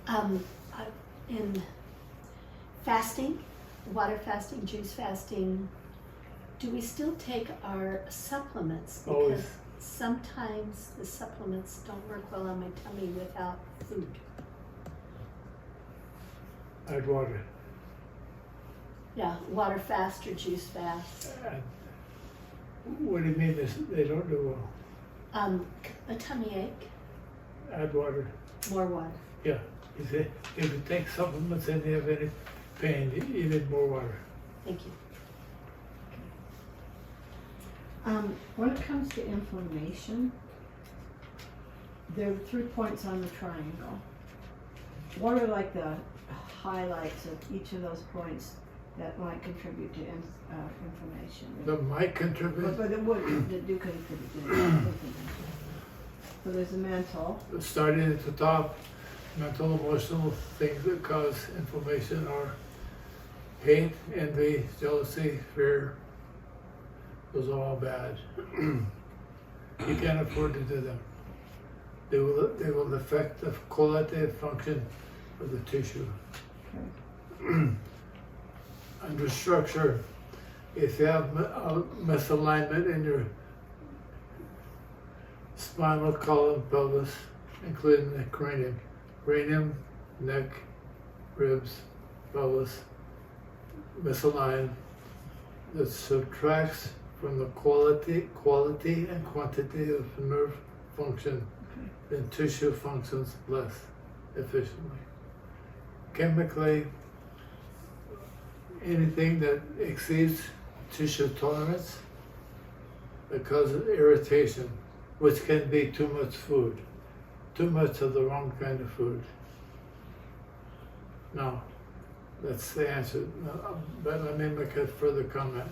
Um, in fasting, water fasting, juice fasting, do we still take our supplements? Because Always. sometimes the supplements don't work well on my tummy without food. Add water. Yeah, water fast or juice fast. What do you mean they don't do well? A tummy ache, Add water. more water. Yeah. If you take supplements and you have any pain, you need more water. Thank you. When it comes to inflammation, there are 3 points on the triangle. What are like the highlights of each of those points that might contribute to inflammation? That might contribute. But it would, that do contribute to inflammation. So there's the mental. Starting at the top, mental, emotional things that cause inflammation are hate, envy, jealousy, fear. Those are all bad. You can't afford to do them. They will affect the quality of function of the tissue. Okay. Under structure, if you have a misalignment in your spinal column, pelvis, including the cranium, neck, ribs, pelvis, misaligned, that subtracts from the quality and quantity of nerve function, then tissue functions less efficiently. Chemically, anything that exceeds tissue tolerance that causes irritation, which can be too much food, too much of the wrong kind of food. Now, that's the answer, but let me make a further comment.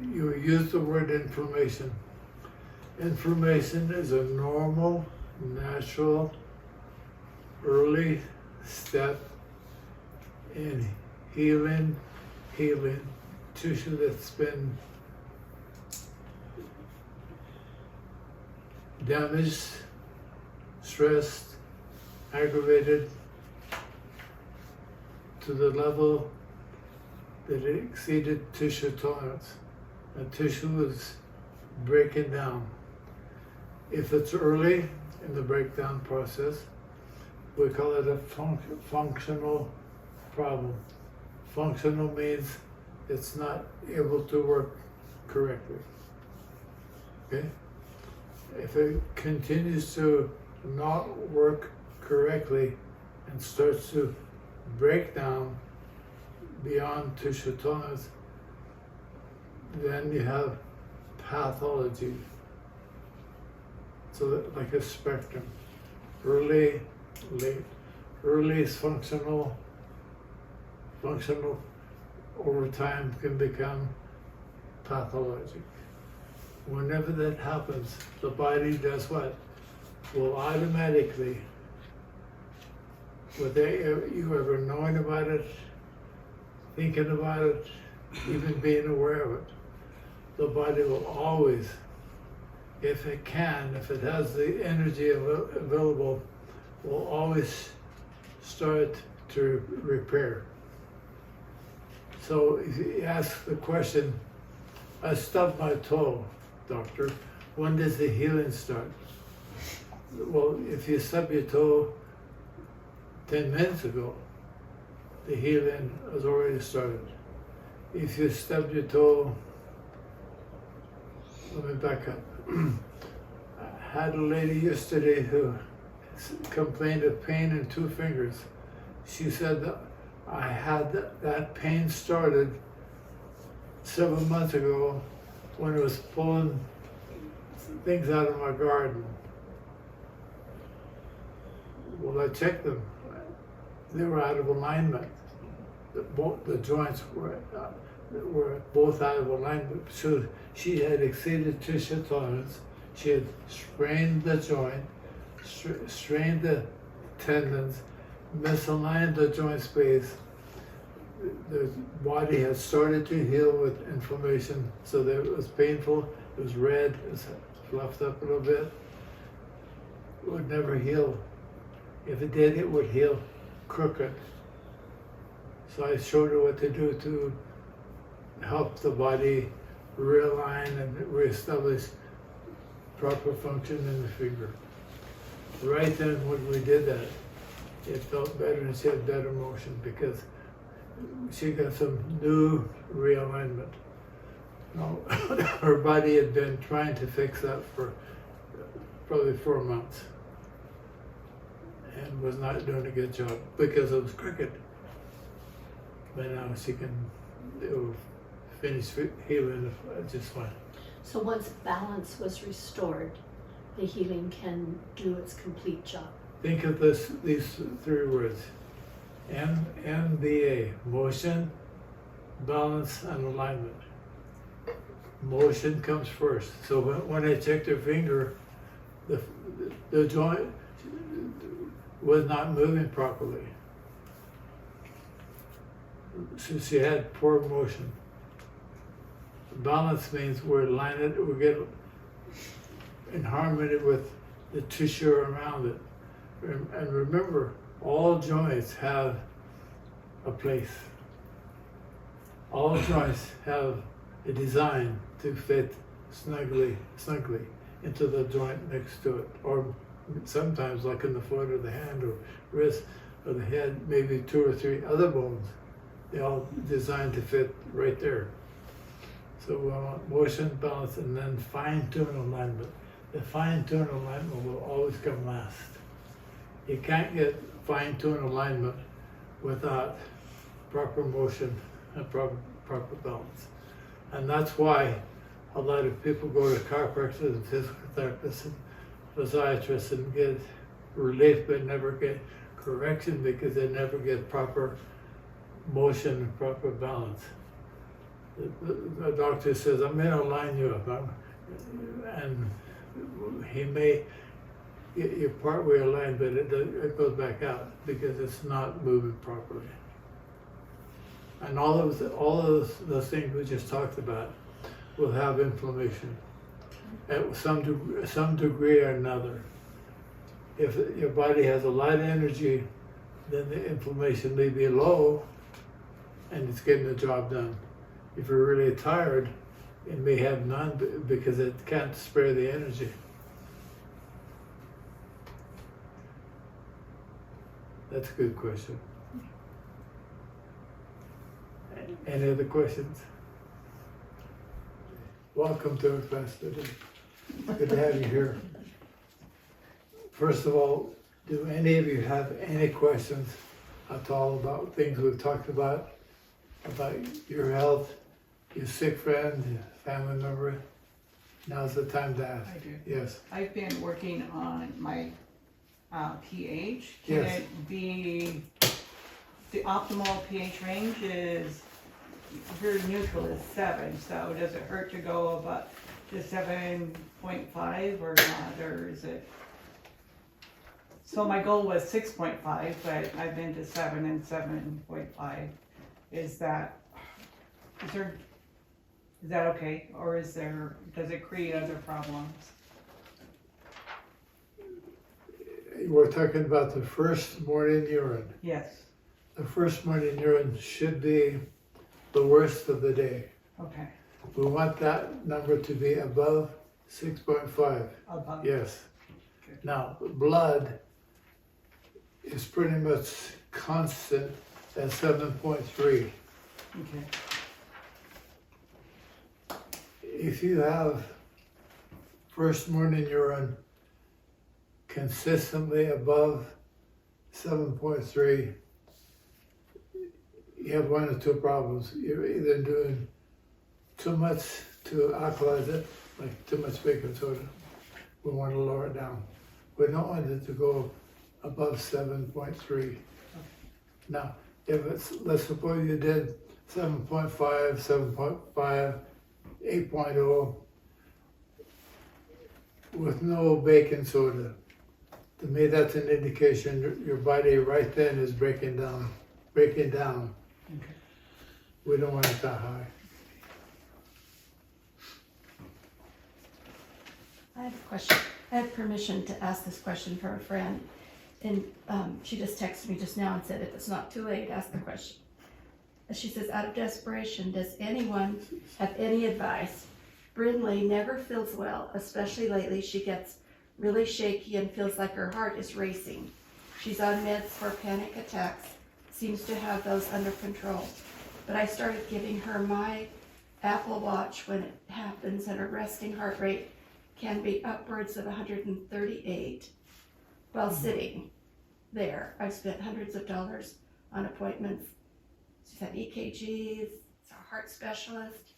You use the word inflammation. Inflammation is a normal, natural, early step in healing tissue that's been damaged, stressed, aggravated to the level that it exceeded tissue tolerance. And tissue is breaking down. If it's early in the breakdown process, we call it a functional problem. Functional means it's not able to work correctly. Okay? If it continues to not work correctly and starts to break down beyond tissue tolerance, then you have pathology. So like a spectrum. Early, late. Early is functional. Functional over time can become pathologic. Whenever that happens, the body does what? Will automatically, without you ever knowing about it, thinking about it, even being aware of it, the body will always, if it can, if it has the energy available, will always start to repair. So if you ask the question, I stubbed my toe, doctor, when does the healing start? Well, if you stub your toe 10 minutes ago, the healing has already started. If you stubbed your toe, let me back up. I had a lady yesterday who complained of pain in 2 fingers. She said that I had that pain started several months ago when I was pulling things out of my garden. Well, I checked them. They were out of alignment. The joints were both out of alignment. So she had exceeded tissue tolerance. She had strained the joint, strained the tendons, misaligned the joint space, the body had started to heal with inflammation, so that it was painful, it was red, it was fluffed up a little bit. It would never heal. If it did, it would heal crooked. So I showed her what to do to help the body realign and reestablish proper function in the finger. Right then when we did that, it felt better and she had better motion because she got some new realignment. Now, her body had been trying to fix that for probably 4 months and was not doing a good job because it was crooked. But now she can finish healing just fine. So once balance was restored, the healing can do its complete job. Think of these 3 words. MBA, motion, balance, and alignment. Motion comes first. So when I checked her finger, the joint was not moving properly. So she had poor motion. Balance means we get in harmony with the tissue around it. And remember, all joints have a place. All joints have a design to fit snugly into the joint next to it. Or sometimes like in the foot or the hand or wrist or the head, maybe 2 or 3 other bones. They all designed to fit right there. So we want motion, balance, and then fine-tune alignment. The fine-tune alignment will always come last. You can't get fine-tune alignment without proper motion and proper balance. And that's why a lot of people go to chiropractors and physical therapists and physiatrists and get relief but never get correction because they never get proper motion and proper balance. The doctor says, I'm going to line you up. And he may get you partway aligned, but it goes back out because it's not moving properly. And all of those things we just talked about will have inflammation at some degree or another. If your body has a lot of energy, then the inflammation may be low and it's getting the job done. If you're really tired, it may have none because it can't spare the energy. That's a good question. Any other questions? Welcome to our class today. Good to have you here. First of all, do any of you have any questions at all about things we've talked about your health, your sick friend, your family member? Now's the time to ask. I do. Yes. I've been working on my pH. Can Yes. it be, the optimal pH range is, very neutral is 7, so does it hurt to go above to 7.5 or not, or is it? So my goal was 6.5, but I've been to 7 and 7.5. Is that okay, or does it create other problems? We're talking about the first morning urine. Yes, The first morning urine should be the worst of the day. okay, We want that number to be above 6.5. above. Yes. Good. Now, blood is pretty much constant at 7.3. Okay, If you have first morning urine consistently above 7.3, you have 1 or 2 problems. You're either doing too much to alkalize it, like too much baking soda. We want to lower it down. We don't want it to go above 7.3. Now, if it's, let's suppose you did 7.5, 7.5, 8.0 with no baking soda. To me, that's an indication your body right then is breaking down. okay, We don't want it that high. I have a question. I have permission to ask this question from a friend. And she just texted me just now and said, if it's not too late, ask the question. She says, out of desperation, does anyone have any advice? Brindley never feels well, especially lately. She gets really shaky and feels like her heart is racing. She's on meds for panic attacks, seems to have those under control. But I started giving her my Apple Watch when it happens, and her resting heart rate can be upwards of 138 while sitting there. I've spent hundreds of dollars on appointments. She's had EKGs, it's a heart specialist.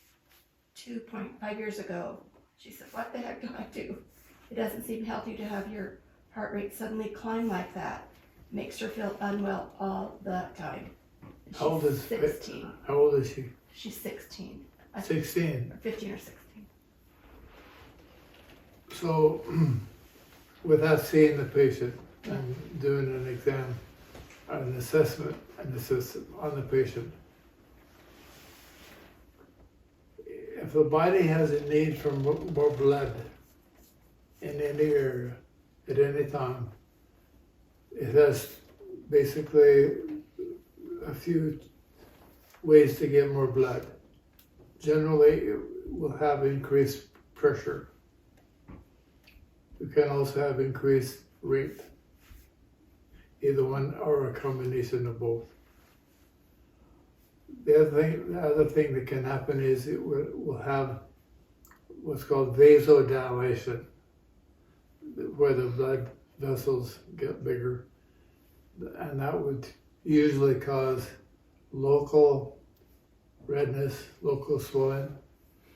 2.5 years ago, she said, what the heck do I do? It doesn't seem healthy to have your heart rate suddenly climb like that. Makes her feel unwell all the time. And How old is 16. How old is she? She's 16. 16. Or 15 or 16. So, without seeing the patient and doing an exam, an assessment on the patient, if the body has a need for more blood in any area at any time, it has basically a few ways to get more blood. Generally, it will have increased pressure. You can also have increased rate, either one or a combination of both. The other thing that can happen is it will have what's called vasodilation, where the blood vessels get bigger, and that would usually cause local redness, local swelling.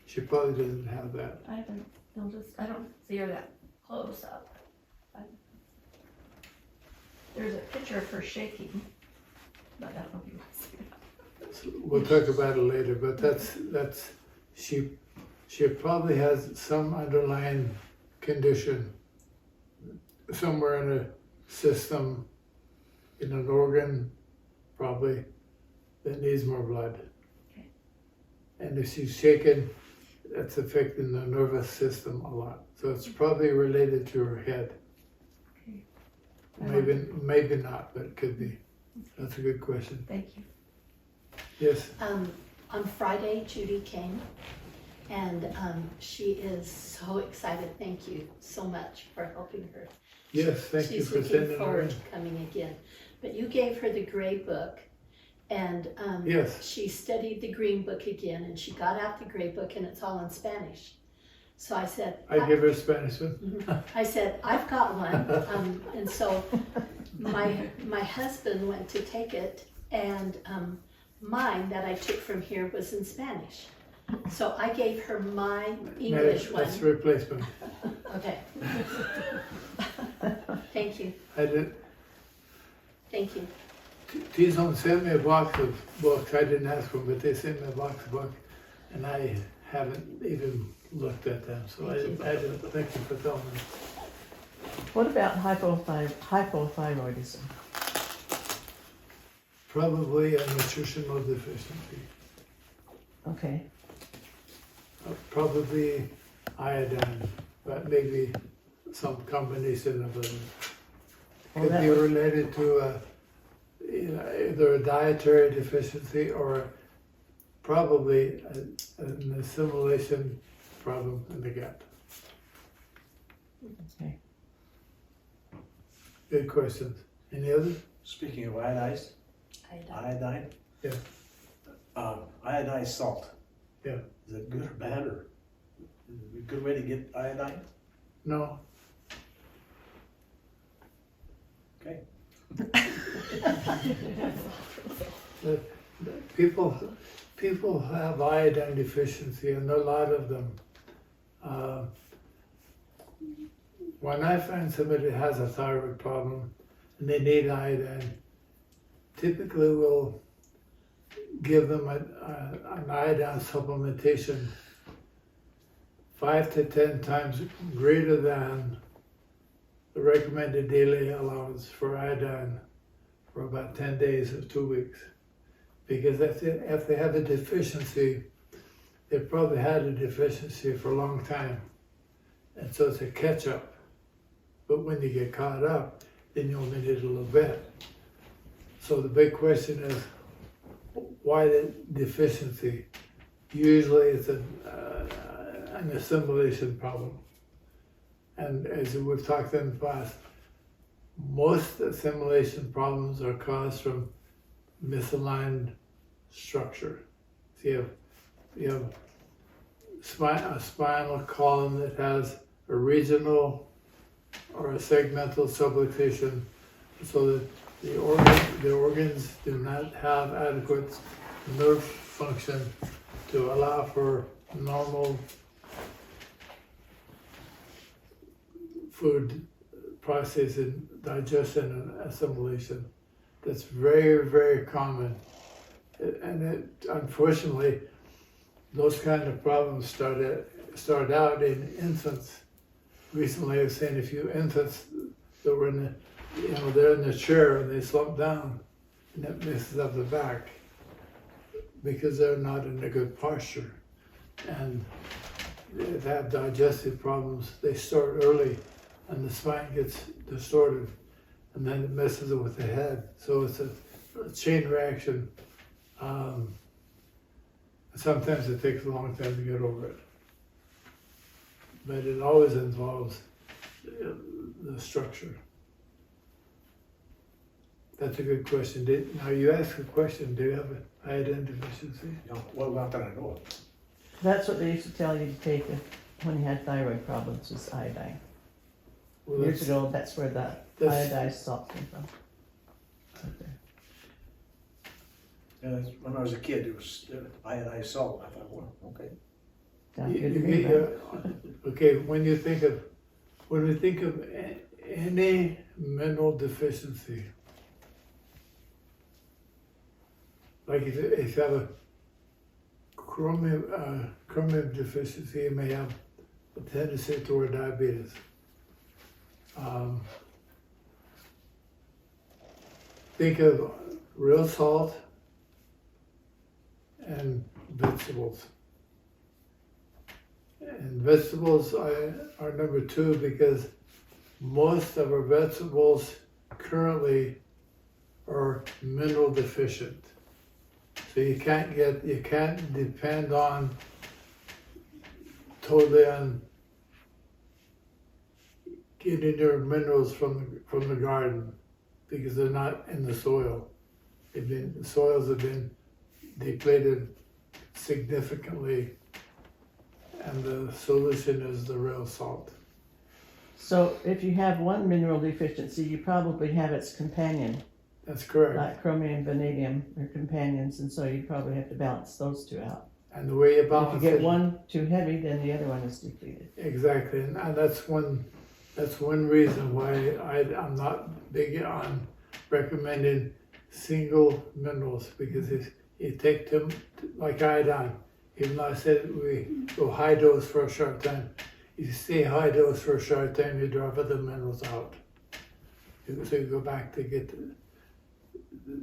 She probably doesn't have that. I haven't noticed, I don't see her that close up. There's a picture of her shaking, but I don't know if you want to see that. We'll talk about it later, but she probably has some underlying condition somewhere in a system, in an organ, probably, that needs more blood. Okay. And if she's shaken, that's affecting the nervous system a lot. So it's probably related to her head. Okay. Maybe not, but it could be. That's a good question. Thank you. Yes. On Friday, Judy came, and she is so excited. Thank you so much for helping her. Yes, thank you She's for looking sending her forward in. to coming again. But you gave her the gray book, and Yes. she studied the green book again, and she got out the gray book, and it's all in Spanish. So I said, I give her a Spanish one. I said, I've got one. And so my husband went to take it, and mine that I took from here was in Spanish. So I gave her my English one. That's a replacement. Okay. Thank you. I did. Thank you. T-Zone sent me a box of books. I didn't ask for them, but they sent me a box of books, and I haven't even looked at them. So I didn't. Thank you for telling me. What about hypothyroidism? Probably a nutritional deficiency. Okay. Probably iodine, but maybe some combination of them. Well, Could that be would- related to either a dietary deficiency or probably an assimilation problem in the gut. Okay. Good questions. Any others? Speaking of iodine? Yeah. Iodized salt. Yeah. Is it good or bad, or is it a good way to get iodine? No. Okay. People have iodine deficiency, and a lot of them. When I find somebody that has a thyroid problem and they need iodine, typically we'll give them an iodine supplementation 5 to 10 times greater than the recommended daily allowance for iodine for about 10 days or 2 weeks. Because if they have a deficiency, they probably had a deficiency for a long time. And so it's a catch up. But when you get caught up, then you only need a little bit. So the big question is, why the deficiency? Usually it's an assimilation problem. And as we've talked in the past, most assimilation problems are caused from misaligned structure. So you have a spinal column that has a regional or a segmental subluxation, so that the organs do not have adequate nerve function to allow for normal food processing, digestion, and assimilation. That's very, very common. And unfortunately, those kind of problems start out in infants. Recently, I've seen a few infants that were they're in the chair and they slump down, and that messes up the back because they're not in a good posture. And if they have digestive problems, they start early and the spine gets distorted, and then it messes with the head. So it's a chain reaction. Sometimes it takes a long time to get over it. But it always involves the structure. That's a good question. Now you asked a question, do you have an iodine deficiency? No, well, not that I know of. That's what they used to tell you to take when you had thyroid problems, was iodine. Well, Years ago, that's where the iodized salt came from. Okay. Yeah, when I was a kid, it was iodized salt. I thought, well, okay. Sounds good to me, man. Okay, when we think of any mineral deficiency, like if you have a chromium deficiency, you may have a tendency toward diabetes. Think of real salt and vegetables. And vegetables are number 2 because most of our vegetables currently are mineral deficient. So you can't depend totally on getting your minerals from the garden because they're not in the soil. The soils have been depleted significantly, and the solution is the real salt. So if you have one mineral deficiency, you probably have its companion, That's correct. like chromium, vanadium, are companions, and so you probably have to balance those two out. And the way you If balance you get it, one too heavy, then the other one is depleted. exactly, and that's one reason why I'm not big on recommending single minerals, because if you take them like iodine, even though I said we go high dose for a short time, if you stay high dose for a short time, you drop other minerals out. So you go back to get,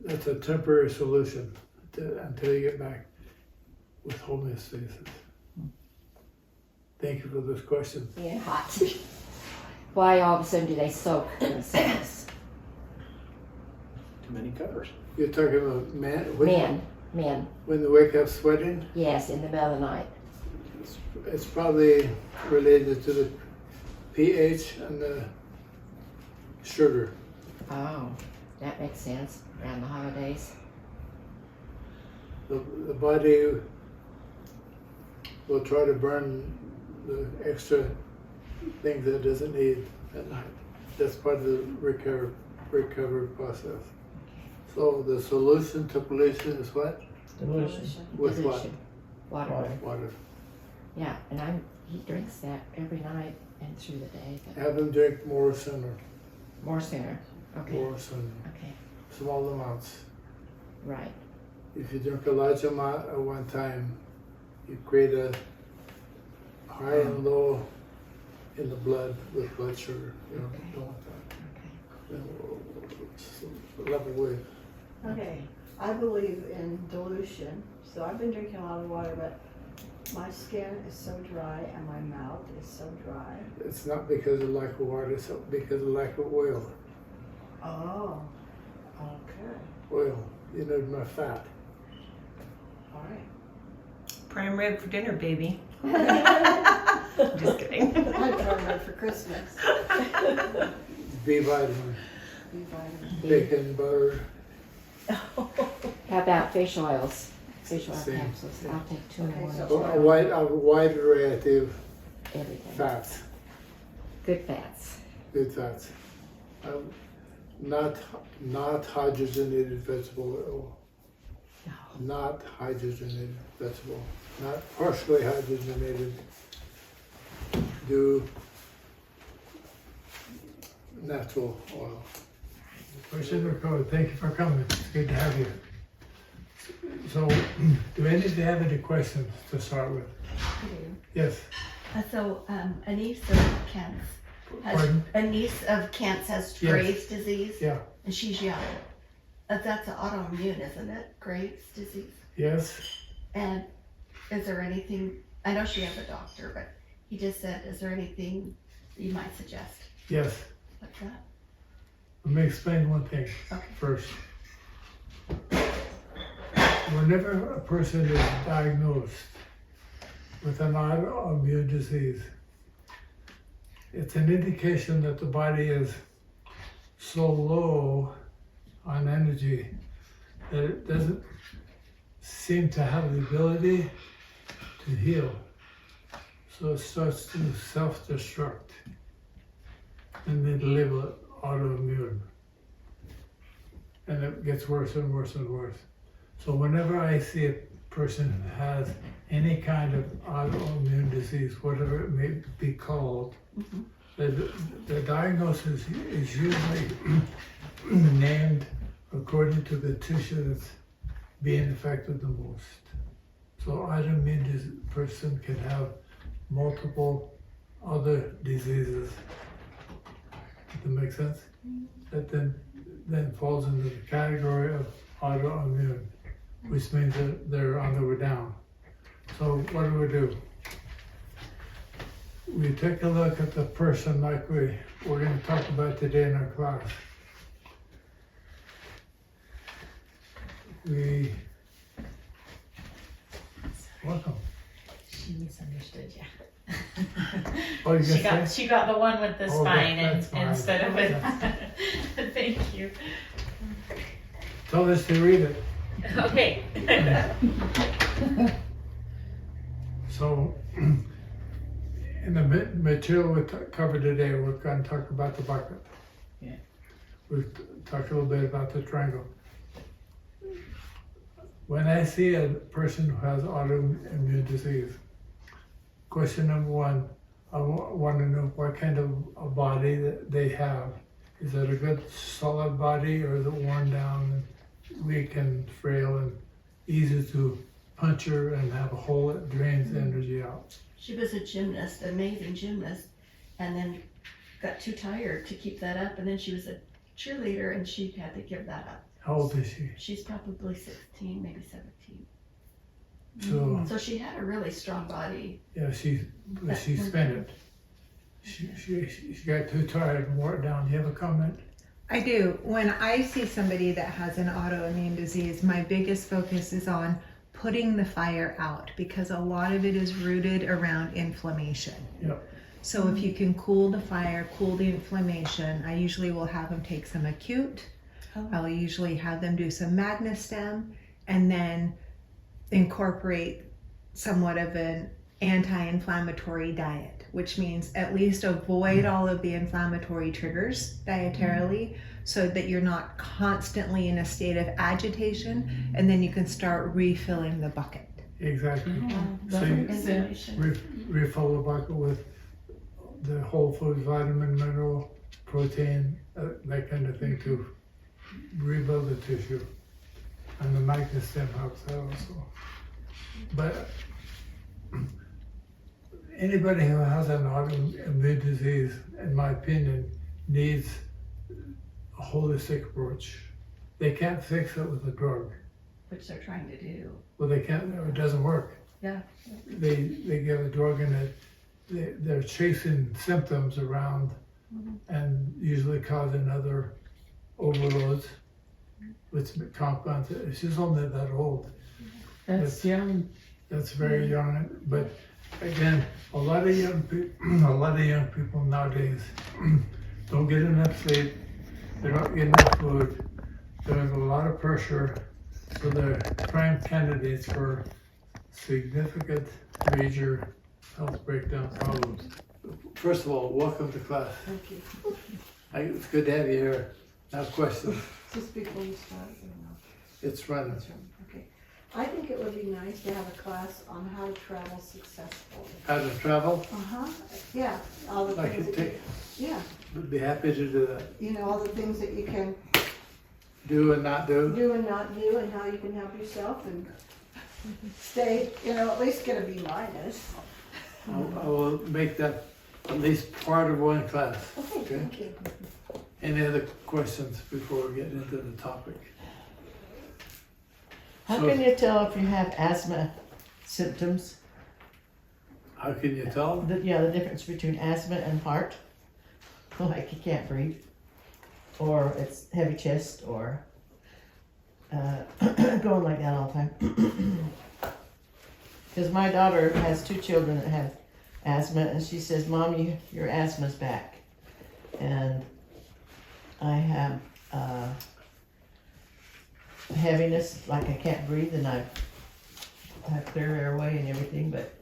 that's a temporary solution until you get back with homeostasis. Thank you for this question. Yeah, hot. Why all of a sudden do they soak themselves? Too many covers. You're talking about men? Men, When they wake up sweating? yes, in the middle of the night. It's probably related to the pH and the sugar. Oh, that makes sense around the holidays. The body will try to burn the extra things that it doesn't need at night. That's part of the recovery process. So the solution to pollution is what? Dilution. With what? Dilution. Water. Water. Yeah, and he drinks that every night and through the day, but Have them drink more sooner. more sooner. Okay, More sooner. okay, Small amounts. right. If you drink a large amount at one time, you create a high and low in the blood with blood sugar. You don't want that. Okay. Level with. Okay, I believe in dilution, so I've been drinking a lot of water, but my skin is so dry and my mouth is so dry. It's not because of lack of water, it's because of lack of oil. Oh, okay, Oil, you know, my fat. all right. Prime rib for dinner, baby. Just kidding. I got one for Christmas. B vitamin, B vitamin. bacon, butter. How about fish oils? Fish oil Same. capsules. I'll take 2 Okay, more. so- A wide variety of Everything. fats, Good fats. good fats. Not hydrogenated vegetable oil. No. Not hydrogenated vegetable. Not partially hydrogenated. Do natural oil. Question or code, thank you for coming, it's good to have you. So, do any of you have any questions to start with? Yes, So, a niece of Kent's pardon? has Yes. Graves' disease, Yeah, and she's young. That's an autoimmune, isn't it? Graves' disease. yes, And is there anything, I know she has a doctor, but he just said, is there anything you might suggest? yes. What's that? Let me explain one thing Okay. first. Whenever a person is diagnosed with an autoimmune disease, it's an indication that the body is so low on energy that it doesn't seem to have the ability to heal. So it starts to self-destruct, and they label it autoimmune. And it gets worse and worse and worse. So whenever I see a person who has any kind of autoimmune disease, whatever it may be called, the diagnosis is usually named according to the tissue that's being affected the most. So autoimmune person can have multiple other diseases. Does that make sense? That then falls into the category of autoimmune, which means that they're on the way down. So what do? We take a look at the person like we're going to talk about today in our class. Welcome. She misunderstood you. Oh, you gonna say? She got the one with the Oh, spine that's fine. instead of with. Yeah. Thank you. Tell us to read it. Okay. So, in the material we covered today, we're going to talk about the bucket. Yeah. We've talked a little bit about the triangle. When I see a person who has autoimmune disease, question number one, I want to know what kind of a body that they have. Is it a good solid body, or is it worn down and weak and frail and easy to puncture and have a hole that drains energy out? She was a gymnast, amazing gymnast, and then got too tired to keep that up, and then she was a cheerleader and she had to give that up. How old is she? She's probably 16, maybe 17. So, So she had a really strong body. yeah, she spent it. She got too tired and wore it down. Do you have a comment? I do. When I see somebody that has an autoimmune disease, my biggest focus is on putting the fire out, because a lot of it is rooted around inflammation. Yep. So if you can cool the fire, cool the inflammation, I usually will have them take some acute. I'll usually have them do some magnestem, and then incorporate somewhat of an anti-inflammatory diet, which means at least avoid all of the inflammatory triggers dietarily, so that you're not constantly in a state of agitation, and then you can start refilling the bucket. Exactly. So Information. refill the bucket with the whole food, vitamin, mineral, protein, that kind of thing to rebuild the tissue. And the magnestem helps that also. But anybody who has an autoimmune disease, in my opinion, needs a holistic approach. They can't fix it with a drug. which they're trying to do. Well, they can't, it doesn't work. Yeah. They give a drug and they're chasing symptoms around and usually causing other overloads with compounds. She's only that old. That's young. That's very young, but again, a lot of young people nowadays don't get enough sleep. They're not getting enough food. There's a lot of pressure, so they're prime candidates for significant major health breakdown problems. First of all, welcome to class. Thank you. It's good to have you here. Now questions. Just before you start, or no? It's running. Okay. I think it would be nice to have a class on how to travel successfully. How to travel? Yeah, all the I things could that you, take, yeah, would be happy to do that. you know, all the things that you can Do and not do. do and not do, and how you can help yourself and stay, you know, at least get a B minus. I will make that at least part of one class. Okay, Okay. thank you. Any other questions before we get into the topic? How So- can you tell if you have asthma symptoms? How can you tell? The difference between asthma and heart? Like you can't breathe, or it's heavy chest, or going like that all the time. Because my daughter has 2 children that have asthma, and she says, "Mom, your asthma's back." And I have heaviness, like I can't breathe, and I have clear airway and everything, but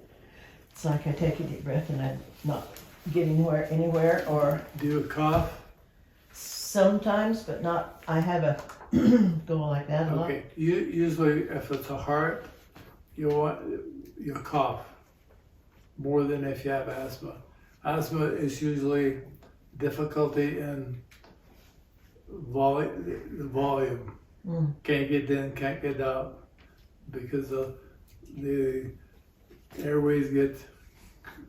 it's like I take a deep breath and I'm not getting anywhere, or Do you cough? sometimes, but not. I have a go like that a lot. Okay. Usually, if it's a heart, you cough more than if you have asthma. Asthma is usually difficulty in the volume. Mm. Can't get in, can't get out, because the airways get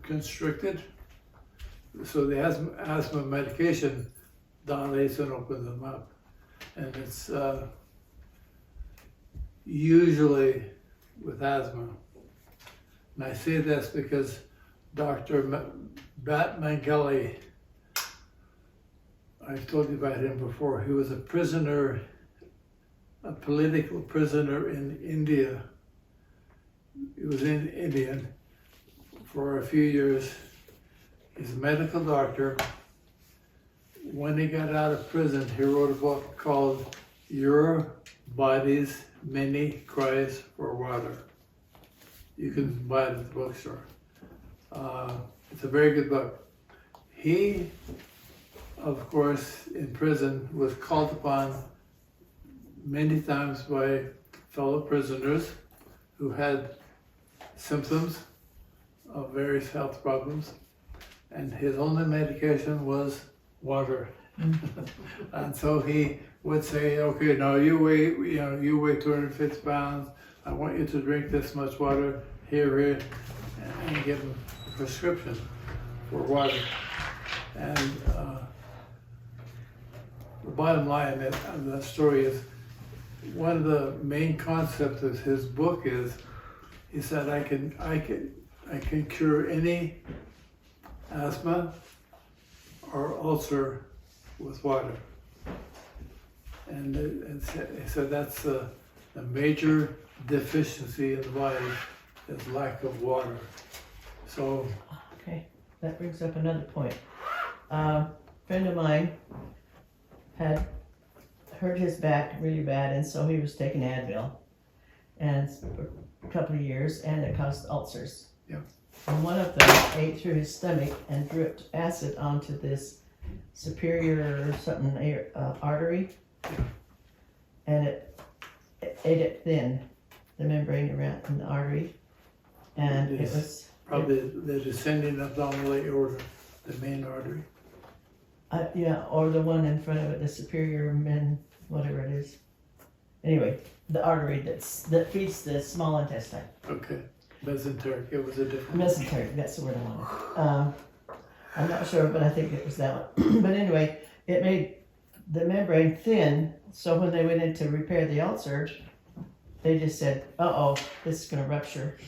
constricted. So the asthma medication dilates and opens them up. And it's usually with asthma. And I say this because Dr. Bat Mangeli, I've told you about him before. He was a prisoner, a political prisoner in India. He was in India for a few years. He's a medical doctor. When he got out of prison, he wrote a book called Your Body's Many Cries for Water. You can buy it at the bookstore. It's a very good book. He, of course, in prison, was called upon many times by fellow prisoners who had symptoms of various health problems, and his only medication was water. And so he would say, "Okay, now you weigh 250 pounds. I want you to drink this much water here," and give him a prescription for water. And the bottom line of that story is, one of the main concepts of his book is, he said, I can cure any asthma or ulcer with water. And he said that's a major deficiency in the body, is lack of water. So Okay, that brings up another point. A friend of mine had hurt his back really bad, and so he was taking Advil, and for a couple of years, and it caused ulcers. Yeah. And one of them ate through his stomach and dripped acid onto this superior or something artery, and it ate it thin, the membrane around in the artery, and it was probably the descending abdominal aorta, the main artery. or the one in front of it, the superior whatever it is. Anyway, the artery that feeds the small intestine. Okay, mesenteric. It was a different. Mesenteric, that's the word I wanted. I'm not sure, but I think it was that one. But anyway, it made the membrane thin, so when they went in to repair the ulcer, they just said, uh-oh, this is gonna rupture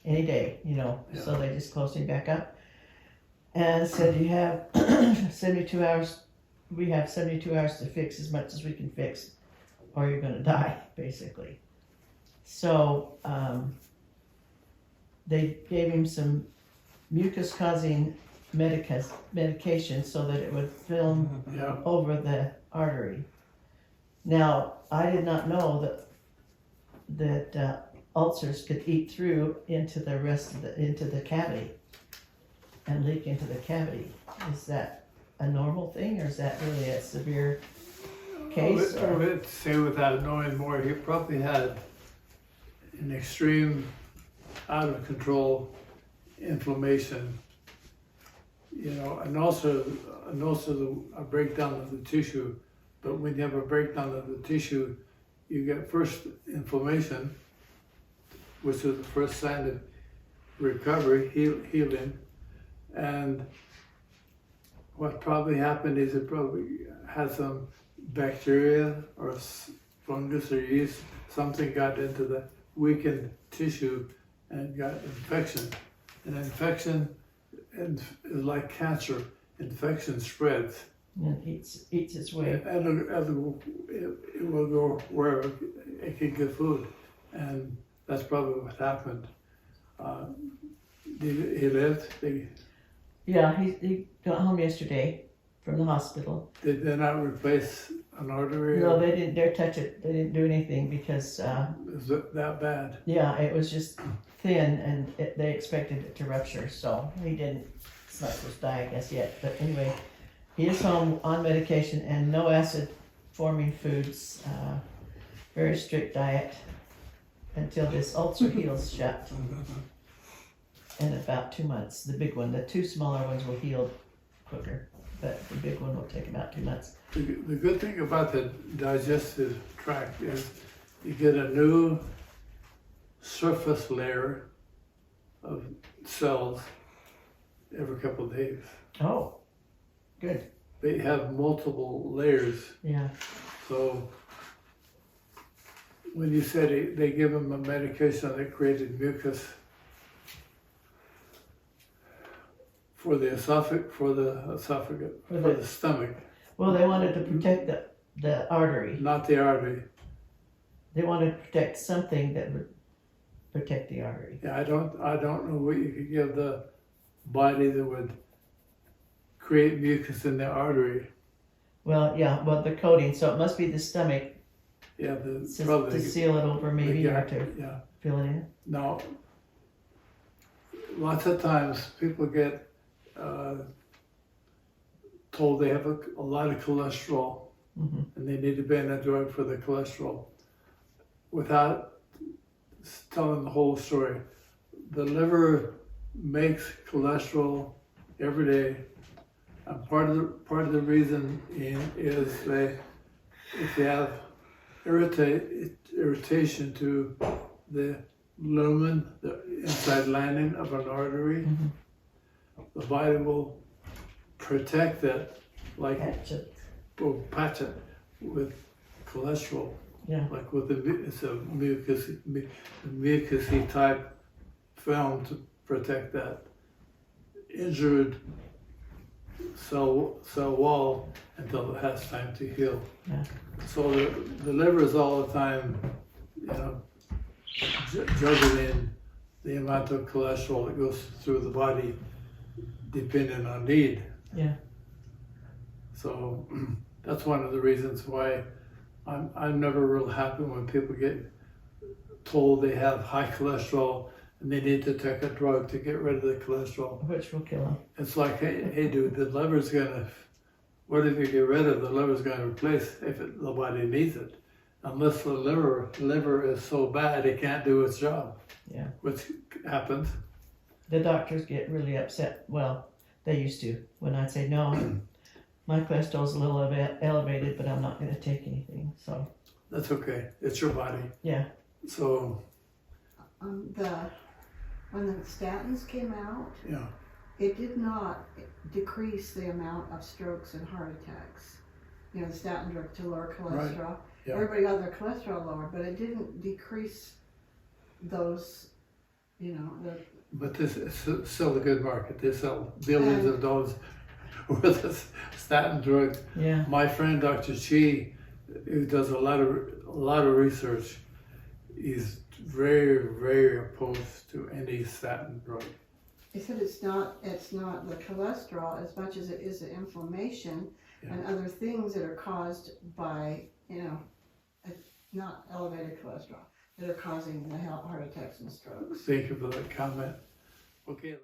any day, you know, so they just closed him back up. And said, you have 72 hours, we have 72 hours to fix as much as we can fix, or you're gonna die, basically. So, they gave him some mucus-causing medication so that it would film Yeah. over the artery. Now, I did not know that ulcers could eat through into the rest of into the cavity and leak into the cavity. Is that a normal thing, or is that really a severe case? I would say, without knowing more, he probably had an extreme, out of control inflammation, you know, and also a breakdown of the tissue. But when you have a breakdown of the tissue, you get first inflammation, which is the first sign of recovery, healing. And what probably happened is it probably had some bacteria or fungus or yeast, something got into the weakened tissue and got infection. And infection is like cancer. Infection spreads. And eats its way. And it will go wherever it can get food. And that's probably what happened. He lived. Yeah, he got home yesterday from the hospital. Did they not replace an artery? No, they didn't dare touch it. They didn't do anything because, Is it that bad? yeah, it was just thin and they expected it to rupture. So he didn't. It's not supposed to die, I guess, yet. But anyway, he is home on medication and no acid forming foods. Very strict diet until this ulcer heals shut. In about 2 months, the big one. The two smaller ones will heal quicker, but the big one will take about 2 months. The good thing about the digestive tract is you get a new surface layer of cells every couple of days. Oh, good. They have multiple layers. Yeah. So when you said they give them a medication that created mucus for the esophagus, for the stomach, Well, they wanted to protect the artery. not the artery. They wanted to protect something that would protect the artery. Yeah, I don't know what you could give the body that would create mucus in the artery. Well, yeah, well, the coating, so it must be the stomach Yeah, to seal it over maybe or to yeah. fill it in. Now, lots of times people get told they have a lot of cholesterol Mhm. and they need to be on a drug for the cholesterol. Without telling the whole story, the liver makes cholesterol every day, and part of the reason is if you have irritation to the lumen, the inside lining of an artery, the body will protect that, like Patch it. will patch it with cholesterol. Yeah. Like with it's a mucusy type film to protect that injured cell wall until it has time to heal. Yeah. So the liver is all the time, you know, juggling the amount of cholesterol that goes through the body depending on need. Yeah. So that's one of the reasons why I'm never real happy when people get told they have high cholesterol and they need to take a drug to get rid of the cholesterol. Which will kill them. It's like, hey dude, the liver's gonna, whatever you get rid of, the liver's gonna replace if the body needs it. Unless the liver is so bad it can't do its job. Yeah. Which happens. The doctors get really upset. Well, they used to. When I'd say, no, my cholesterol's a little elevated, but I'm not going to take anything. So That's okay. It's your body. yeah. So When the statins came out, yeah. it did not decrease the amount of strokes and heart attacks. You know, the statin drug to lower cholesterol. Yeah. everybody got their cholesterol lowered, but it didn't decrease those, you know, the, But this is still a good market. They sell billions of dollars worth of statin drugs. Yeah. My friend Dr. Chi, who does a lot of research, is very opposed to any statin drug. they said it's not the cholesterol as much as it is the inflammation and other things that are caused by, you know, not elevated cholesterol, that are causing the heart attacks and strokes. Thank you for that comment. Okay.